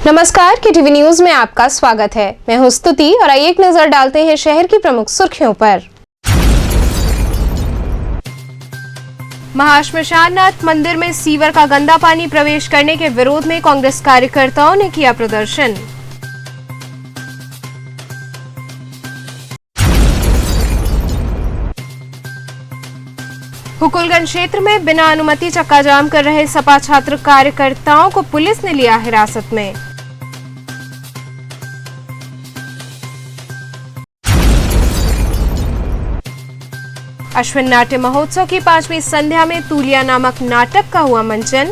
नमस्कार, KTV news में आपका स्वागत है। मैं हूं स्तुति और आइए एक नजर डालते हैं शहर की प्रमुख सुर्खियों पर। महाश्मशाननाथ मंदिर में सीवर का गंदा पानी प्रवेश करने के विरोध में कांग्रेस कार्यकर्ताओं ने किया प्रदर्शन। हुकुलगंज क्षेत्र में बिना अनुमति चक्का जाम कर रहे सपा छात्र कार्यकर्ताओं को पुलिस ने लिया हिरासत में। अश्विन नाट्य महोत्सव की 5वीं संध्या में तूलिया नामक नाटक का हुआ मंचन।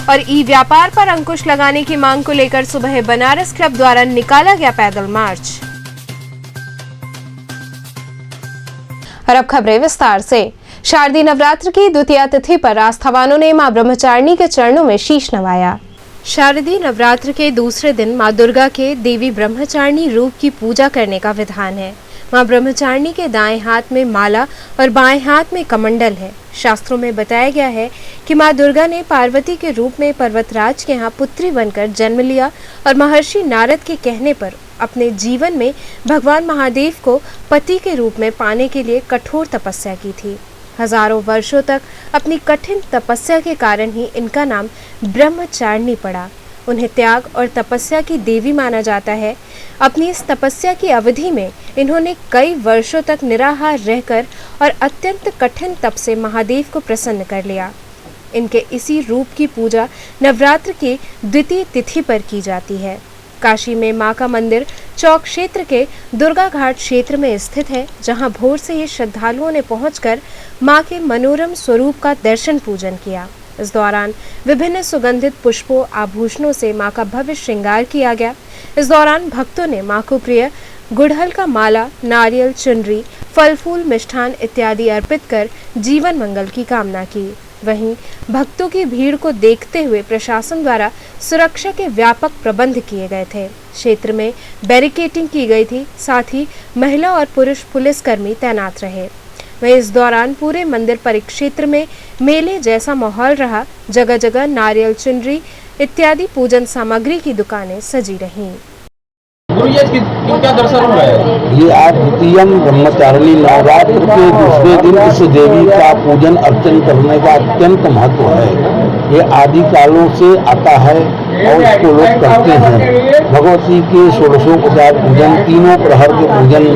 और ई व्यापार पर अंकुश लगाने की मांग को लेकर सुबह बनारस क्लब द्वारा निकाला गया पैदल मार्च। और अब खबरें विस्तार से। शारदीय नवरात्र की द्वितीय तिथि पर आस्थावानों ने मां ब्रह्मचारिणी के चरणों में शीश नवाया। शारदीय नवरात्र के दूसरे दिन मां दुर्गा के देवी ब्रह्मचारिणी रूप की पूजा करने का विधान है। मां ब्रह्मचारिणी के दाएं हाथ में माला और बाएं हाथ में कमंडल है। शास्त्रों में बताया गया है कि मां दुर्गा ने पार्वती के रूप में पर्वतराज के यहाँ पुत्री बनकर जन्म लिया और महर्षि नारद के कहने पर अपने जीवन में भगवान महादेव को पति के रूप में पाने के लिए कठोर तपस्या की थी। हजारों वर्षों तक अपनी कठिन तपस्या के कारण ही इनका नाम ब्रह्मचारिणी पड़ा। उन्हें त्याग और तपस्या की देवी माना जाता है। अपनी इस तपस्या की अवधि में इन्होंने कई वर्षों तक निराहार रहकर और अत्यंत कठिन तप से महादेव को प्रसन्न कर लिया। इनके इसी रूप की पूजा नवरात्र की द्वितीय तिथि पर की जाती है। काशी में मां का मंदिर चौक क्षेत्र के दुर्गा घाट क्षेत्र में स्थित है, जहां भोर से ही श्रद्धालुओं ने पहुंचकर मां के मनोरम स्वरूप का दर्शन पूजन किया। इस दौरान विभिन्न सुगंधित पुष्पों आभूषणों से मां का भव्य श्रृंगार किया गया। इस दौरान भक्तों ने मां को प्रिय गुड़हल का माला, नारियल, चुनरी, फल फूल, मिष्ठान इत्यादि अर्पित कर जीवन मंगल की कामना की। वहीं भक्तों की भीड़ को देखते हुए प्रशासन द्वारा सुरक्षा के व्यापक प्रबंध किए गए थे। क्षेत्र में बैरिकेडिंग की गई थी, साथ ही महिला और पुरुष पुलिसकर्मी तैनात रहे। वहीं इस दौरान पूरे मंदिर परिक्षेत्र में मेले जैसा माहौल रहा। जगह जगह नारियल, चुनरी इत्यादि पूजन सामग्री की दुकानें सजी रहीं। क्या दर्शन हो रहा है? ये आज द्वितीयम ब्रह्मचारिणी नवरात्र के दूसरे दिन इस देवी का पूजन अर्चन करने का अत्यंत महत्व है। ये आदि कालों से आता है और इसको लोग करते हैं। भगवती के 1650 पूजन, तीनों प्रहर के पूजन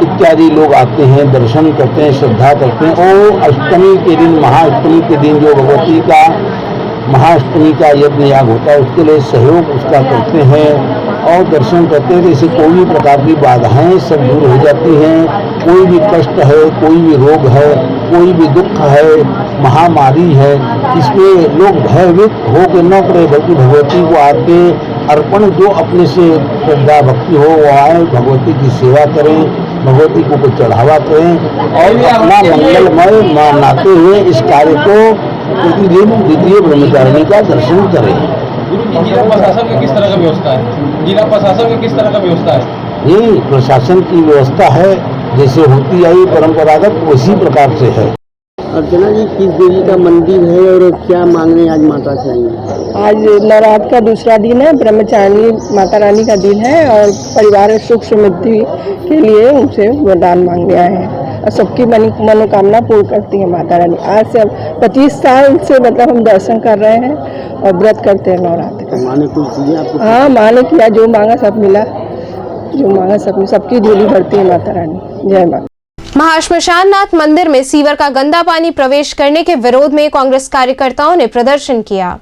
इत्यादि लोग आते हैं, दर्शन करते हैं, श्रद्धा करते हैं। और अष्टमी के दिन, महाअष्टमी के दिन जो भगवती का महाअष्टमी का यज्ञ याग होता है, उसके लिए सहयोग उसका करते हैं और दर्शन करते हैं। इससे कोई भी प्रकार की बाधाएं सब दूर हो जाती हैं। कोई भी कष्ट है, कोई भी रोग है, कोई भी दुख है, महामारी है, इसमें लोग भयभीत हो के न करे, बल्कि भगवती को आके अर्पण जो अपने से श्रद्धा भक्ति हो वो आए, भगवती की सेवा करें, भगवती को कुछ चढ़ावा करें और अपना मंगलमय मनाते हुए इस कार्य को प्रतिदिन द्वितीय ब्रह्मचारिणी का दर्शन करें। जिला प्रशासन का किस तरह का व्यवस्था है? जिला प्रशासन का किस तरह का व्यवस्था है? ये प्रशासन की व्यवस्था है, जैसे होती आई परंपरागत उसी प्रकार से है। अर्चना जी, किस देवी का मंदिर है और क्या मांगने आज माता से आई हैं? आज नवरात्र का दूसरा दिन है, ब्रह्मचारिणी माता रानी का दिन है और परिवार सुख समृद्धि के लिए उनसे वरदान मांगने आए हैं और सबकी मनोकामना पूर्ण करती है माता रानी। आज से 25 साल से मतलब हम दर्शन कर रहे हैं और व्रत करते हैं नवरात्र का। माँ ने कुछ दिया आपको? हाँ, माँ ने किया, जो मांगा सब मिला, जो मांगा सब, सबकी झोली भरती है माता रानी। जय माता। महाश्मशाननाथ मंदिर में सीवर का गंदा पानी प्रवेश करने के विरोध में कांग्रेस कार्यकर्ताओं ने प्रदर्शन किया।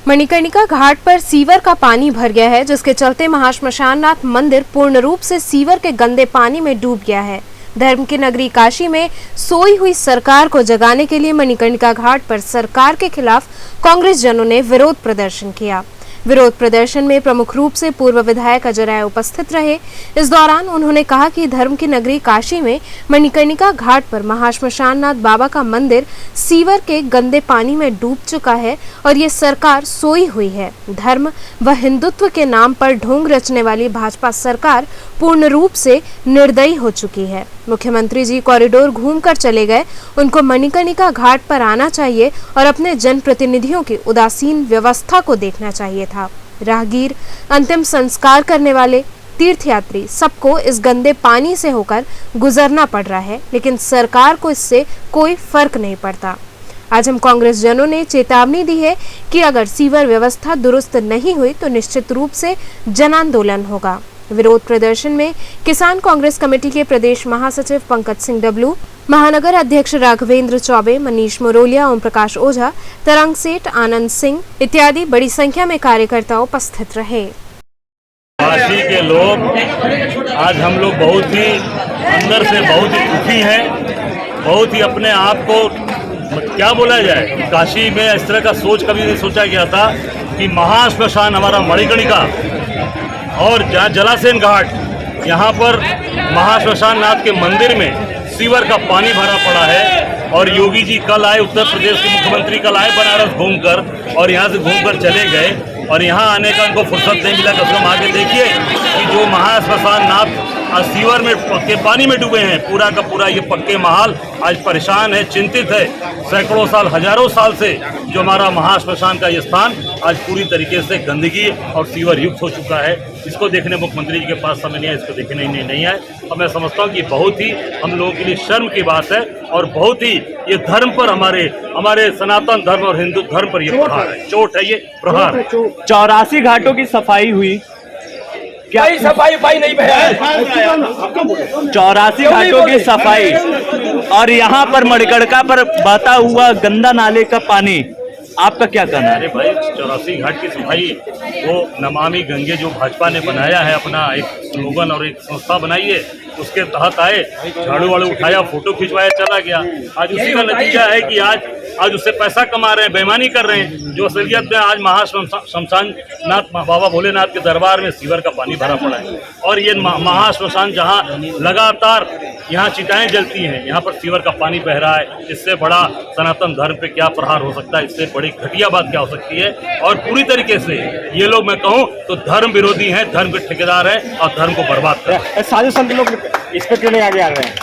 मणिकर्णिका घाट पर सीवर का पानी भर गया है, जिसके चलते महाश्मशाननाथ मंदिर पूर्ण रूप से सीवर के गंदे पानी में डूब गया है। धर्म की नगरी काशी में सोई हुई सरकार को जगाने के लिए मणिकर्णिका घाट पर सरकार के खिलाफ कांग्रेस जनों ने विरोध प्रदर्शन किया। विरोध प्रदर्शन में प्रमुख रूप से पूर्व विधायक अजय राय उपस्थित रहे। इस दौरान उन्होंने कहा कि धर्म की नगरी काशी में मणिकर्णिका घाट पर महाश्मशाननाथ बाबा का मंदिर सीवर के गंदे पानी में डूब चुका है और ये सरकार सोई हुई है। धर्म व हिंदुत्व के नाम पर ढोंग रचने वाली भाजपा सरकार पूर्ण रूप से निर्दयी हो चुकी है। मुख्यमंत्री जी कॉरिडोर घूमकर चले गए, उनको मणिकर्णिका घाट पर आना चाहिए और अपने जनप्रतिनिधियों की उदासीन व्यवस्था को देखना चाहिए था। राहगीर, अंतिम संस्कार करने वाले, तीर्थयात्री सबको इस गंदे पानी से होकर गुजरना पड़ रहा है, लेकिन सरकार को इससे कोई फर्क नहीं पड़ता। आज हम कांग्रेस जनों ने चेतावनी दी है कि अगर सीवर व्यवस्था दुरुस्त नहीं हुई तो निश्चित रूप से जन आंदोलन होगा। विरोध प्रदर्शन में किसान कांग्रेस कमेटी के प्रदेश महासचिव पंकज सिंह डब्लू, महानगर अध्यक्ष राघवेंद्र चौबे, मनीष मोरोलिया, ओम प्रकाश ओझा, तरंग सेठ, आनंद सिंह इत्यादि बड़ी संख्या में कार्यकर्ता उपस्थित रहे। काशी के लोग आज हम लोग बहुत ही अंदर से बहुत ही दुखी हैं, बहुत ही अपने आप को क्या बोला जाए, काशी में इस तरह का सोच कभी नहीं सोचा गया था कि महाश्मशान हमारा मणिकर्णिका और जलासेन घाट, यहाँ पर महाश्मशान नाथ के मंदिर में सीवर का पानी भरा पड़ा है। और योगी जी कल आए, उत्तर प्रदेश के मुख्यमंत्री कल आए बनारस घूमकर और यहाँ से घूमकर चले गए और यहाँ आने का उनको फुर्सत नहीं मिला। कम आगे देखिए कि जो महाश्मशान नाथ सीवर में पक्के पानी में डूबे हैं, पूरा का पूरा ये पक्के महाल आज परेशान है, चिंतित है। सैकड़ों साल, हजारों साल से जो हमारा महाश्मशान का ये स्थान आज पूरी तरीके से गंदगी और सीवर युक्त हो चुका है। इसको देखने मुख्यमंत्री जी के पास समय नहीं है, इसको देखने ही नहीं है। और मैं समझता हूँ कि बहुत ही हम लोगों के लिए शर्म की बात है और बहुत ही ये धर्म पर, हमारे सनातन धर्म और हिंदू धर्म पर ये प्रहार है, चोट है, ये प्रहार है। 84 घाटों की सफाई हुई, क्या सफाई नहीं है? 84 घाटों की सफाई और यहाँ पर मणिकर्णिका पर बहता हुआ गंदा नाले का पानी, आपका क्या कहना है? अरे भाई, 84 घाट की सफाई वो नमामि गंगे जो भाजपा ने बनाया है, अपना एक स्लोगन और एक संस्था बनाई है, उसके तहत आए, झाड़ू वाड़ू उठाया, फोटो खिंचवाया, चला गया। आज उसी का नतीजा है कि आज उससे पैसा कमा रहे हैं, बेईमानी कर रहे हैं। जो असलियत में आज महाश्मशान नाथ बाबा भोलेनाथ के दरबार में सीवर का पानी भरा पड़ा है और ये महाश्मशान जहाँ लगातार यहाँ चिताएं जलती हैं, यहाँ पर सीवर का पानी बह रहा है। इससे बड़ा सनातन धर्म पे क्या प्रहार हो सकता है? इससे बड़ी घटिया बात क्या हो सकती है? और पूरी तरीके से ये लोग, मैं कहूँ तो धर्म विरोधी हैं, धर्म के ठेकेदार हैं और धर्म को बर्बाद कर रहे हैं। साधु संत लोग इस पर क्यों नहीं आगे आ रहे हैं?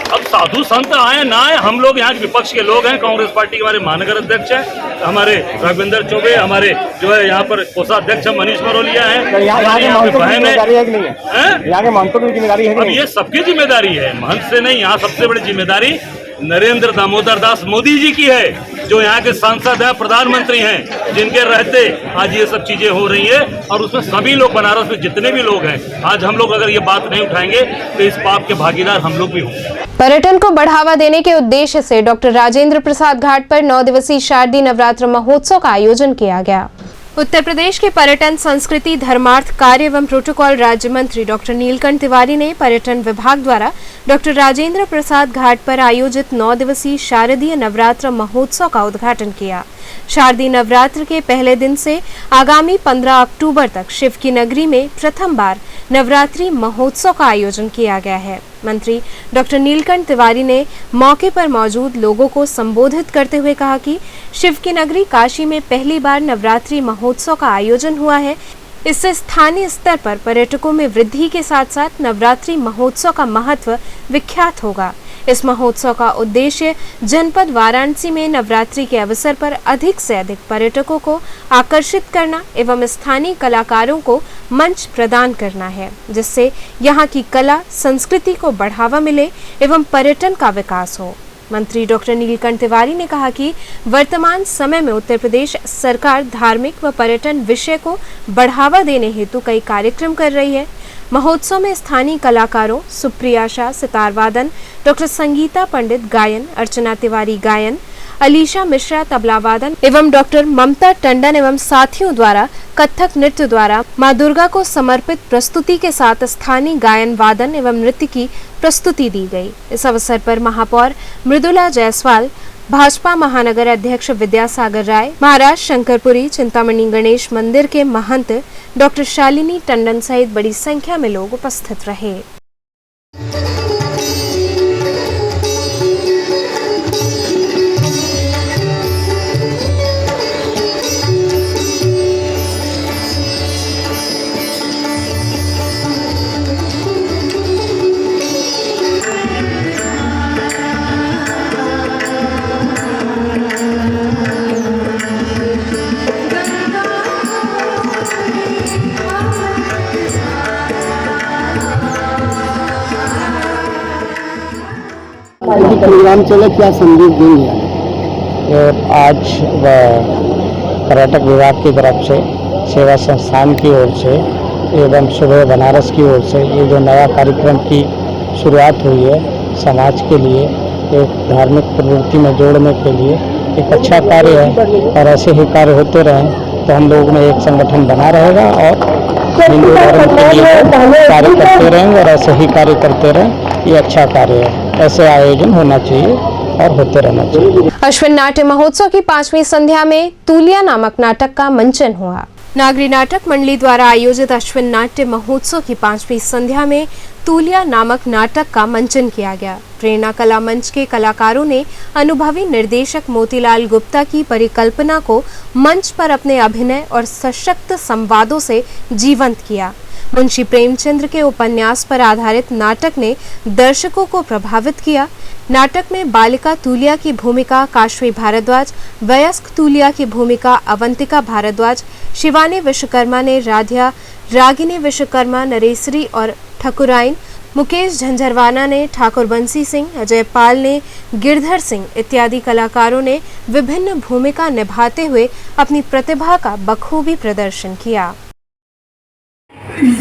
अब साधु संत आए ना आए, हम लोग यहाँ विपक्ष के लोग हैं। कांग्रेस पार्टी के हमारे महानगर अध्यक्ष हैं, हमारे राघवेंद्र चौबे, हमारे जो है यहाँ पर कोषाध्यक्ष मनीष मरोलिया है, यहाँ के बहन है, यहाँ के महंतों की जिम्मेदारी है। अब ये सबकी जिम्मेदारी है, महंत से नहीं। यहाँ सबसे बड़ी जिम्मेदारी नरेंद्र दामोदर दास मोदी जी की है, जो यहाँ के सांसद हैं, प्रधानमंत्री हैं, जिनके रहते आज ये सब चीजें हो रही है। और उसमें सभी लोग, बनारस में जितने भी लोग हैं, आज हम लोग अगर ये बात नहीं उठाएंगे तो इस पाप के भागीदार हम लोग भी होंगे। पर्यटन को बढ़ावा देने के उद्देश्य से डॉक्टर राजेंद्र प्रसाद घाट पर 9 दिवसीय शारदीय नवरात्र महोत्सव का आयोजन किया गया। उत्तर प्रदेश के पर्यटन, संस्कृति, धर्मार्थ कार्य एवं प्रोटोकॉल राज्य मंत्री डॉक्टर नीलकंठ तिवारी ने पर्यटन विभाग द्वारा डॉक्टर राजेंद्र प्रसाद घाट पर आयोजित 9 दिवसीय शारदीय नवरात्र महोत्सव का उद्घाटन किया। शारदीय नवरात्र के पहले दिन से आगामी 15 अक्टूबर तक शिव की नगरी में प्रथम बार नवरात्रि महोत्सव का आयोजन किया गया है। मंत्री डॉक्टर नीलकंठ तिवारी ने मौके पर मौजूद लोगों को संबोधित करते हुए कहा कि शिव की नगरी काशी में पहली बार नवरात्रि महोत्सव का आयोजन हुआ है। इससे स्थानीय स्तर पर पर्यटकों में वृद्धि के साथ साथ नवरात्रि महोत्सव का महत्व विख्यात होगा। इस महोत्सव का उद्देश्य जनपद वाराणसी में नवरात्रि के अवसर पर अधिक से अधिक पर्यटकों को आकर्षित करना एवं स्थानीय कलाकारों को मंच प्रदान करना है, जिससे यहाँ की कला संस्कृति को बढ़ावा मिले एवं पर्यटन का विकास हो। मंत्री डॉक्टर नीलकंठ तिवारी ने कहा कि वर्तमान समय में उत्तर प्रदेश सरकार धार्मिक व पर्यटन विषय को बढ़ावा देने हेतु कई कार्यक्रम कर रही है। महोत्सव में स्थानीय कलाकारों सुप्रिया शाह सितार वादन, डॉक्टर संगीता पंडित गायन, अर्चना तिवारी गायन, अलीशा मिश्रा तबला वादन एवं डॉक्टर ममता टंडन एवं साथियों द्वारा कथक नृत्य द्वारा मां दुर्गा को समर्पित प्रस्तुति के साथ स्थानीय गायन वादन एवं नृत्य की प्रस्तुति दी गई। इस अवसर पर महापौर मृदुला जायसवाल, भाजपा महानगर अध्यक्ष विद्यासागर राय, महाराज शंकरपुरी, चिंतामणि गणेश मंदिर के महंत डॉक्टर शालिनी टंडन सहित बड़ी संख्या में लोग उपस्थित रहे। प्रोग्राम चले, क्या संदेश देंगे? आज पर्यटक विभाग की तरफ से, सेवा संस्थान की ओर से एवं सुबह बनारस की ओर से ये जो नया कार्यक्रम की शुरुआत हुई है, समाज के लिए एक धार्मिक प्रवृत्ति में जोड़ने के लिए एक अच्छा कार्य है और ऐसे ही कार्य होते रहें तो हम लोगों में एक संगठन बना रहेगा और हिंदू धर्म के लिए कार्य करते रहेंगे और ऐसे ही कार्य करते रहें। ये अच्छा कार्य है, ऐसे आयोजन होना चाहिए और होते रहना चाहिए। अश्विन नाट्य महोत्सव की 5वीं संध्या में तूलिया नामक नाटक का मंचन हुआ। नागरी नाटक मंडली द्वारा आयोजित अश्विन नाट्य महोत्सव की 5वीं संध्या में तूलिया नामक नाटक का मंचन किया गया। प्रेरणा कला मंच के कलाकारों ने अनुभवी निर्देशक मोतीलाल गुप्ता की परिकल्पना को मंच पर अपने अभिनय और सशक्त संवादों से जीवंत किया। मुंशी प्रेमचंद्र के उपन्यास पर आधारित नाटक ने दर्शकों को प्रभावित किया। नाटक में बालिका तूलिया की भूमिका काशवी भारद्वाज, वयस्क तूलिया की भूमिका अवंतिका भारद्वाज, शिवानी विश्वकर्मा ने राधिया, रागिनी विश्वकर्मा नरेसरी और ठकुराइन, मुकेश झंझरवाना ने ठाकुर बंसी सिंह, अजय पाल ने गिरधर सिंह इत्यादि कलाकारों ने विभिन्न भूमिका निभाते हुए अपनी प्रतिभा का बखूबी प्रदर्शन किया।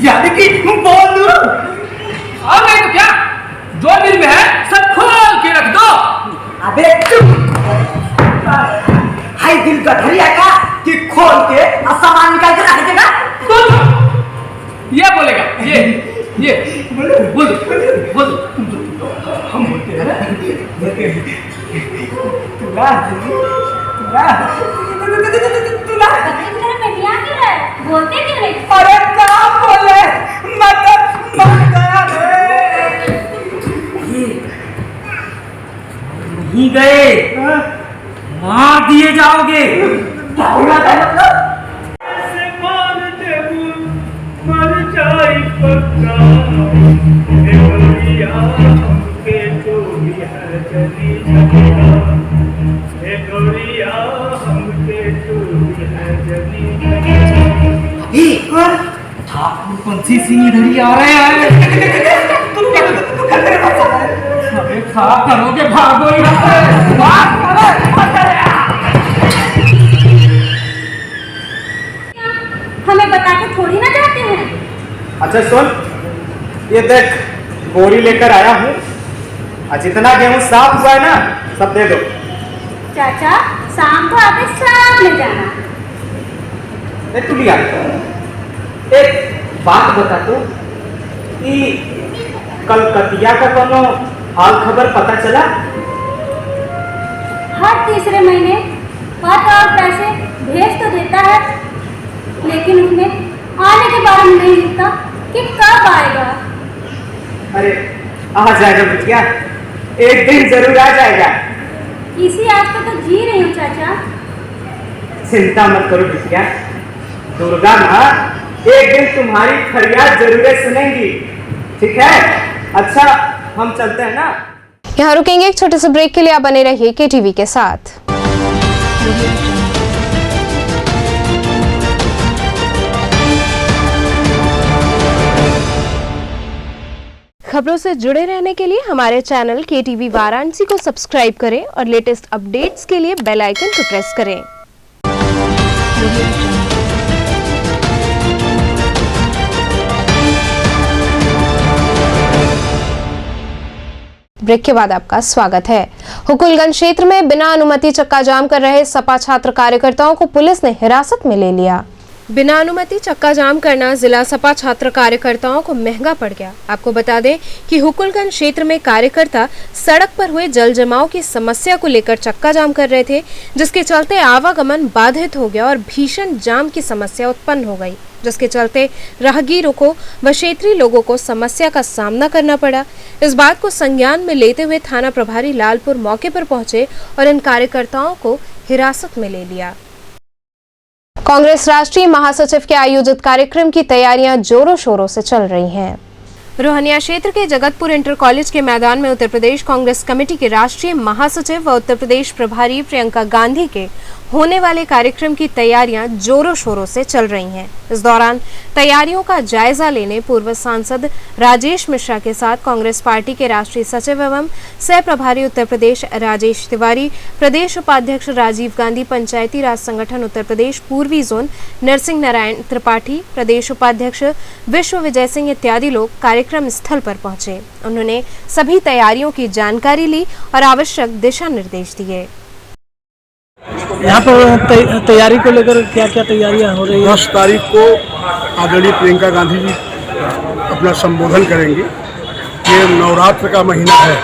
यानी कि बोल दूँ और नहीं तो क्या, जो दिल में है सब खोल के रख दो। अबे चुप! हाय दिल गठरिया का कि खोल के सामान निकाल के रख देगा। ये बोलेगा, ये बोल हम बोलते हैं बोलते क्यों नहीं? अरे क्या बोले, मतलब मर गया नहीं गए, मार दिए जाओगे। क्या होगा मतलब? मर जाए पक्का, हमके तो भी है जली जगह, हमके तो भी है जली जगह। ठाकुर पंछी सिंह इधर ही आ रहे हैं। अबे खा करोगे, भागो यहाँ से, हमें बता के थोड़ी ना जाते हैं। अच्छा सुन, ये देख बोरी लेकर आया हूँ, जितना गेहूँ साफ हुआ है ना सब दे दो। चाचा शाम को आके साथ में जाना। तुलिया, एक बात बता तो कि कलकतिया का कोनो हाल खबर पता चला? हर तीसरे महीने पत्र और पैसे भेज तो देता है, लेकिन उसमें आने के बारे में नहीं लिखता कि कब आएगा। अरे आ जाएगा बिटिया, एक दिन जरूर आ जाएगा। इसी आस पे तो जी रही हूँ चाचा। चिंता मत करो बिटिया, दुर्गा माँ एक दिन तुम्हारी फरियाद जरूर सुनेंगी, ठीक है? अच्छा हम चलते हैं ना। यहाँ रुकेंगे एक छोटे से ब्रेक के लिए, आप बने रहिए केटीवी के साथ। खबरों से जुड़े रहने के लिए हमारे चैनल केटीवी वाराणसी को सब्सक्राइब करें और लेटेस्ट अपडेट्स के लिए बेल आइकन को प्रेस करें। ब्रेक के बाद आपका स्वागत है। हुकुलगंज क्षेत्र में बिना अनुमति चक्का जाम कर रहे सपा छात्र कार्यकर्ताओं को पुलिस ने हिरासत में ले लिया। बिना अनुमति चक्का जाम करना जिला सपा छात्र कार्यकर्ताओं को महंगा पड़ गया। आपको बता दें कि हुकुलगंज क्षेत्र में कार्यकर्ता सड़क पर हुए जल जमाव की समस्या को लेकर चक्का जाम कर रहे थे, जिसके चलते आवागमन बाधित हो गया और भीषण जाम की समस्या उत्पन्न हो गई, जिसके चलते राहगीरों को व क्षेत्रीय लोगों को समस्या का सामना करना पड़ा। इस बात को संज्ञान में लेते हुए थाना प्रभारी लालपुर मौके पर पहुंचे और इन कार्यकर्ताओं को हिरासत में ले लिया। कांग्रेस राष्ट्रीय महासचिव के आयोजित कार्यक्रम की तैयारियां जोरों शोरों से चल रही हैं। रोहनिया क्षेत्र के जगतपुर इंटर कॉलेज के मैदान में उत्तर प्रदेश कांग्रेस कमेटी के राष्ट्रीय महासचिव व उत्तर प्रदेश प्रभारी प्रियंका गांधी के होने वाले कार्यक्रम की तैयारियां जोरों शोरों से चल रही हैं। इस दौरान तैयारियों का जायजा लेने पूर्व सांसद राजेश मिश्रा के साथ कांग्रेस पार्टी के राष्ट्रीय सचिव एवं सह प्रभारी उत्तर प्रदेश राजेश तिवारी, प्रदेश उपाध्यक्ष राजीव गांधी, पंचायती राज संगठन उत्तर प्रदेश पूर्वी जोन नरसिंह नारायण त्रिपाठी, प्रदेश उपाध्यक्ष विश्व विजय सिंह इत्यादि लोग कार्यक्रम स्थल पर पहुंचे। उन्होंने सभी तैयारियों की जानकारी ली और आवश्यक दिशा निर्देश दिए। यहाँ पर तैयारी को लेकर क्या क्या तैयारियाँ हो रही हैं? 10 तारीख को आदरणीय प्रियंका गांधी जी अपना संबोधन करेंगे। ये नवरात्र का महीना है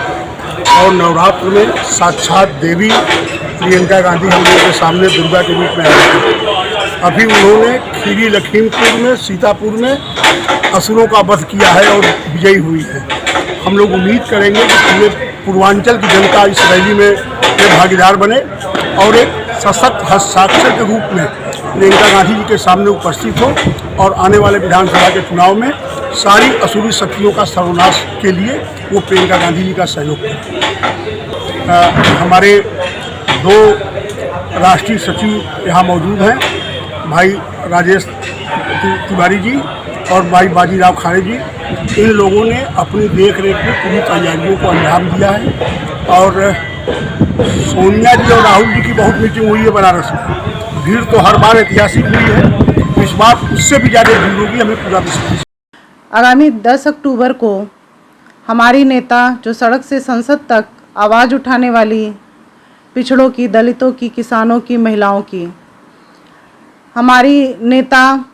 और नवरात्र में साक्षात देवी प्रियंका गांधी हम लोगों के सामने दुर्गा के रूप में आई है। अभी उन्होंने खीरी लखीमपुर में, सीतापुर में असुरों का वध किया है और विजयी हुई है। हम लोग उम्मीद करेंगे कि पूरे पूर्वांचल की जनता इस रैली में भागीदार बने और एक सशक्त हस्ताक्षर के रूप में प्रियंका गांधी जी के सामने उपस्थित हो और आने वाले विधानसभा के चुनाव में सारी असुरी शक्तियों का सर्वनाश के लिए वो प्रियंका गांधी जी का सहयोग करें। हमारे 2 राष्ट्रीय सचिव यहाँ मौजूद हैं, भाई राजेश तिवारी जी और भाई बाजीराव खारे जी। इन लोगों ने अपनी देख रेख में पूरी तैयारियों को अंजाम दिया है और सोनिया जी और राहुल जी की बहुत मीटिंग हुई है बनारस में। भीड़ तो हर बार ऐतिहासिक हुई है, इस बार उससे भी ज़्यादा भीड़ होगी, हमें पूरा विश्वास। आगामी 10 अक्टूबर को हमारी नेता जो सड़क से संसद तक आवाज़ उठाने वाली पिछड़ों की, दलितों की, किसानों की, महिलाओं की, हमारी नेता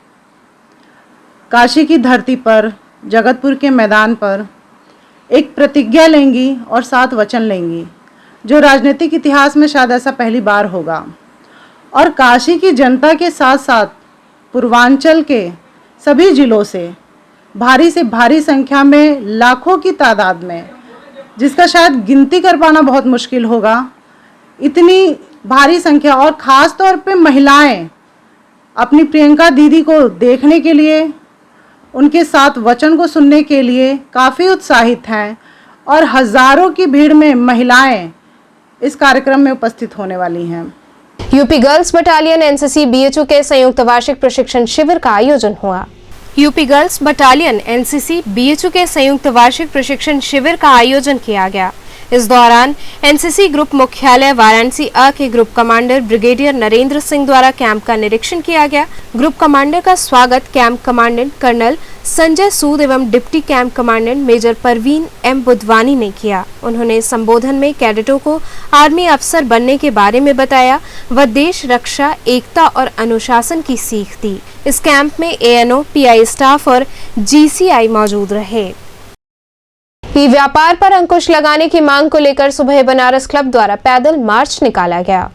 काशी की धरती पर जगतपुर के मैदान पर एक प्रतिज्ञा लेंगी और 7 वचन लेंगी, जो राजनीतिक इतिहास में शायद ऐसा पहली बार होगा। और काशी की जनता के साथ साथ पूर्वांचल के सभी जिलों से भारी संख्या में, लाखों की तादाद में, जिसका शायद गिनती कर पाना बहुत मुश्किल होगा, इतनी भारी संख्या और ख़ास तौर पे महिलाएं अपनी प्रियंका दीदी को देखने के लिए, उनके साथ वचन को सुनने के लिए काफ़ी उत्साहित हैं और हज़ारों की भीड़ में महिलाएं इस कार्यक्रम में उपस्थित होने वाली हैं। UP girls battalion NCC BHU के संयुक्त वार्षिक प्रशिक्षण शिविर का आयोजन हुआ। UP girls battalion NCC BHU के संयुक्त वार्षिक प्रशिक्षण शिविर का आयोजन किया गया। इस दौरान एनसीसी ग्रुप मुख्यालय वाराणसी अ के group commander brigadier Narendra Singh द्वारा कैंप का निरीक्षण किया गया। ग्रुप कमांडर का स्वागत camp commandant colonel Sanjay Sood एवं deputy camp commandant major Parveen M Budhwani ने किया। उन्होंने संबोधन में कैडेटों को आर्मी अफसर बनने के बारे में बताया व देश रक्षा, एकता और अनुशासन की सीख दी। इस कैंप में एएनओ, पीआई स्टाफ और जीसीआई मौजूद रहे। ई व्यापार पर अंकुश लगाने की मांग को लेकर सुबह बनारस क्लब द्वारा पैदल मार्च निकाला गया।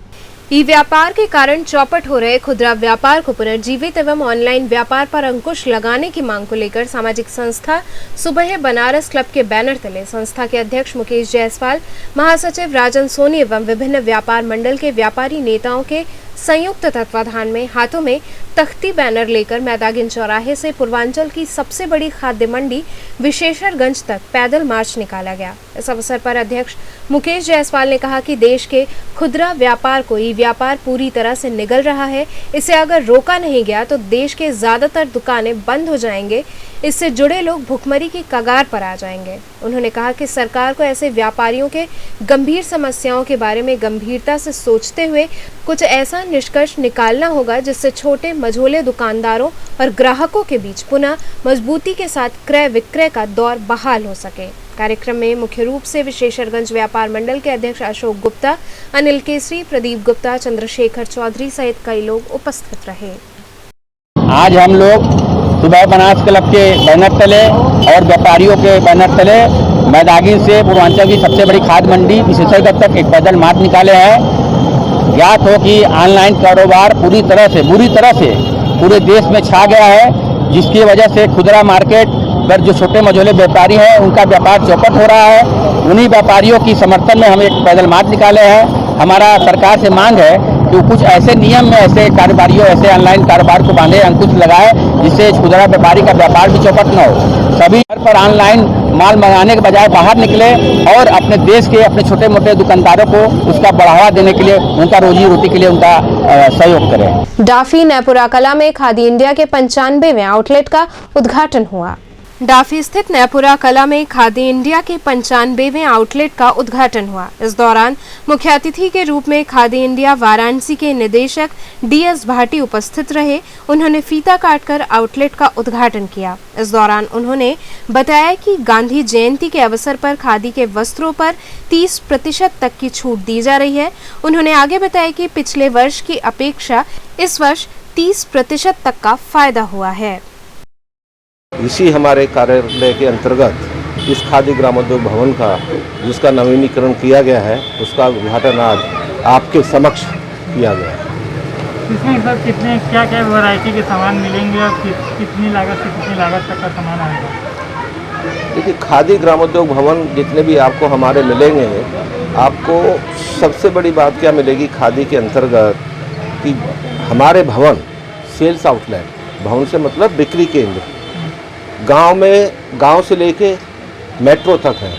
ई व्यापार के कारण चौपट हो रहे खुदरा व्यापार को पुनर्जीवित एवं ऑनलाइन व्यापार पर अंकुश लगाने की मांग को लेकर सामाजिक संस्था सुबह बनारस क्लब के बैनर तले संस्था के अध्यक्ष मुकेश जायसवाल, महासचिव राजन सोनी एवं विभिन्न व्यापार मंडल के व्यापारी नेताओं के संयुक्त तत्वाधान में हाथों में तख्ती बैनर लेकर मैदागिन चौराहे से पूर्वांचल की सबसे बड़ी खाद्य मंडी विशेषरगंज तक पैदल मार्च निकाला गया। इस अवसर पर अध्यक्ष मुकेश जायसवाल ने कहा कि देश के खुदरा व्यापार को ई व्यापार पूरी तरह से निगल रहा है। इसे अगर रोका नहीं गया तो देश के ज्यादातर दुकानें बंद हो जाएंगे, इससे जुड़े लोग भुखमरी की कगार पर आ जाएंगे। उन्होंने कहा कि सरकार को ऐसे व्यापारियों के गंभीर समस्याओं के बारे में गंभीरता से सोचते हुए कुछ ऐसा निष्कर्ष निकालना होगा जिससे छोटे मझोले दुकानदारों और ग्राहकों के बीच पुनः मजबूती के साथ क्रय विक्रय का दौर बहाल हो सके। कार्यक्रम में मुख्य रूप से विशेषरगंज व्यापार मंडल के अध्यक्ष अशोक गुप्ता, अनिल केसरी, प्रदीप गुप्ता, चंद्रशेखर चौधरी सहित कई लोग उपस्थित रहे। आज हम लोग सुबह बनास क्लब के बैनर तले और व्यापारियों के बैनर तले मैदागिन से पूर्वांचल की सबसे बड़ी खाद मंडी विशेषज्ञ तक एक पैदल मार्च निकाले हैं। ज्ञात हो कि ऑनलाइन कारोबार बुरी तरह से पूरे देश में छा गया है, जिसकी वजह से खुदरा मार्केट पर जो छोटे मझोले व्यापारी हैं उनका व्यापार चौपट हो रहा है। उन्हीं व्यापारियों की समर्थन में हम एक पैदल मार्च निकाले हैं। हमारा सरकार से मांग है कि कुछ ऐसे नियम में ऐसे कारोबारियों ऐसे ऑनलाइन कारोबार को बांधे, अंकुश लगाए, जिससे खुदरा व्यापारी का व्यापार भी चौपट न हो। सभी घर पर ऑनलाइन माल मंगाने के बजाय बाहर निकले और अपने देश के अपने छोटे मोटे दुकानदारों को उसका बढ़ावा देने के लिए, उनका रोजी रोटी के लिए उनका सहयोग करें। डाफी नैपुरा कला में खादी इंडिया के 95वें आउटलेट का उद्घाटन हुआ। डाफी स्थित नैपुरा कला में खादी इंडिया के 95वें आउटलेट का उद्घाटन हुआ। इस दौरान मुख्य अतिथि के रूप में खादी इंडिया वाराणसी के निदेशक DS भाटी उपस्थित रहे। उन्होंने फीता काटकर आउटलेट का उद्घाटन किया। इस दौरान उन्होंने बताया कि गांधी जयंती के अवसर पर खादी के वस्त्रों पर 30% तक की छूट दी जा रही है। उन्होंने आगे बताया कि पिछले वर्ष की अपेक्षा इस वर्ष 30% तक का फायदा हुआ है। इसी हमारे कार्यालय के अंतर्गत इस खादी ग्रामोद्योग भवन का जिसका नवीनीकरण किया गया है, उसका उद्घाटन आज आपके समक्ष किया गया है। इसमें सर कितने क्या क्या वैरायटी के सामान मिलेंगे और कितनी लागत से कितनी लागत तक का सामान आएगा? देखिए, खादी ग्रामोद्योग भवन जितने भी आपको हमारे मिलेंगे, आपको सबसे बड़ी बात क्या मिलेगी खादी के अंतर्गत कि हमारे भवन सेल्स आउटलेट, भवन से मतलब बिक्री केंद्र, गांव से लेके मेट्रो तक है,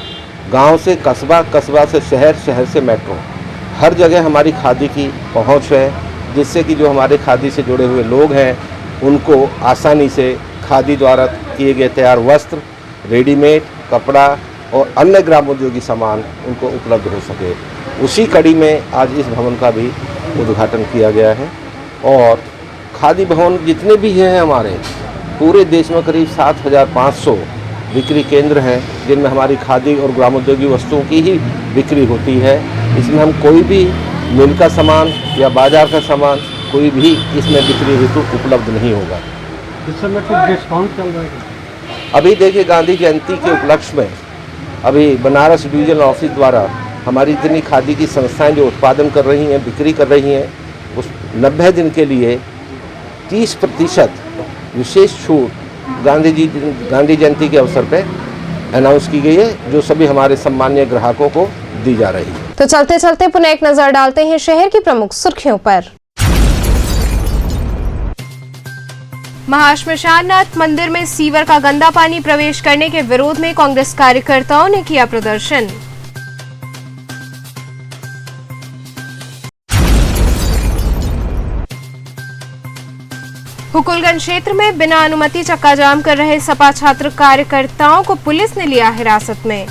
गांव से कस्बा, कस्बा से शहर, शहर से मेट्रो, हर जगह हमारी खादी की पहुंच है, जिससे कि जो हमारे खादी से जुड़े हुए लोग हैं उनको आसानी से खादी द्वारा किए गए तैयार वस्त्र, रेडीमेड कपड़ा और अन्य ग्रामोद्योगी सामान उनको उपलब्ध हो सके। उसी कड़ी में आज इस भवन का भी उद्घाटन किया गया है। और खादी भवन जितने भी हैं हमारे पूरे देश में करीब 7,500 बिक्री केंद्र हैं, जिनमें हमारी खादी और ग्रामोद्योगी वस्तुओं की ही बिक्री होती है। इसमें हम कोई भी मिल का सामान या बाजार का सामान कोई भी इसमें बिक्री हेतु उपलब्ध नहीं होगा। इस समय कुछ डिस्काउंट चल रहा है? अभी देखिए, गांधी जयंती के उपलक्ष्य में अभी बनारस डिवीजनल ऑफिस द्वारा हमारी जितनी खादी की संस्थाएं जो उत्पादन कर रही हैं, बिक्री कर रही हैं, उस 90 दिन के लिए 30% विशेष छूट गांधी जयंती के अवसर पर अनाउंस की गई है, जो सभी हमारे सम्मानीय ग्राहकों को दी जा रही है। तो चलते चलते पुनः एक नजर डालते हैं शहर की प्रमुख सुर्खियों पर। महाश्मशाननाथ मंदिर में सीवर का गंदा पानी प्रवेश करने के विरोध में कांग्रेस कार्यकर्ताओं ने किया प्रदर्शन। हुकुलगंज क्षेत्र में बिना अनुमति चक्का जाम कर रहे सपा छात्र कार्यकर्ताओं को पुलिस ने लिया हिरासत में।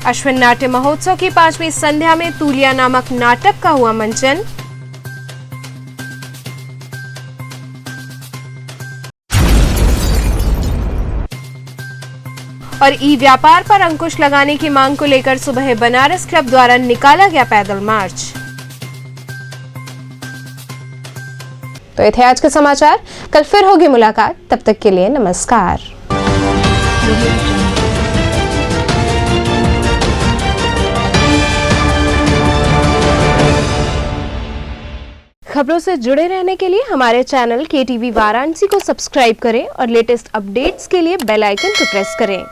अश्विन नाट्य महोत्सव की 5वीं संध्या में तूलिया नामक नाटक का हुआ मंचन। और ई व्यापार पर अंकुश लगाने की मांग को लेकर सुबह बनारस क्लब द्वारा निकाला गया पैदल मार्च। तो ये थे आज के समाचार। कल फिर होगी मुलाकात, तब तक के लिए नमस्कार। खबरों से जुड़े रहने के लिए हमारे चैनल KTV वाराणसी को सब्सक्राइब करें और लेटेस्ट अपडेट्स के लिए बेल आइकन को प्रेस करें।